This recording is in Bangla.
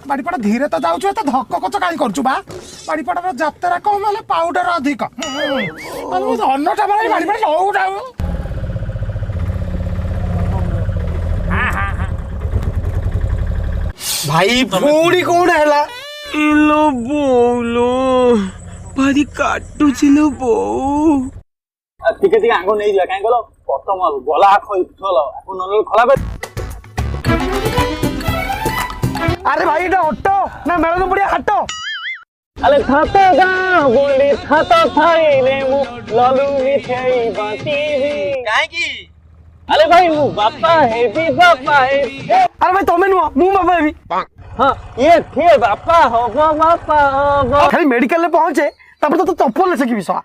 ବାଡ଼ିପଡ଼ା ଧୀରେ ତ ଯାଉଛୁ ଏତେ ଧକ୍କ କଚ କାହିଁ କରୁଛୁ ବା ବାଡ଼ିପଡ଼ାର ଯାତ୍ରା କମ ହେଲେ ପାଉଡର ଅଧିକ ଅନ୍ନଟା ମାନେ ବାଡ଼ିପଡ଼ା ନଉ ଭାଇ ପୁଣି କଣ ହେଲା? ଇଲୋ ବୋଉଲୋ ଭାରି କାଟୁଛି ଲୋ ବୋଉ। ଟିକେ ଟିକେ ଆଗ ନେଇଯିବା କାହିଁ କହିଲ ପ୍ରଥମ ଗଲା ଆଖ ଇଥଲ ଆକୁ ନହେଲେ ଖରା আরে ভাই এটা অটো না মেলন পড়িয়া হাট? আরে থাত গাঁ বলি থাত থাই রে মু ললু মিঠাই বাতিবি কাহিকি? আরে ভাই মু বাপা হেবি বাপা হেবি। আরে ভাই তুমি নুহ মু বাবা হেবি। হ্যাঁ ইয়ে ফির বাপা হব বাপা হব। খালি মেডিকেল রে পৌঁছে তারপর তো চপ্পল লেছে কি বিষয়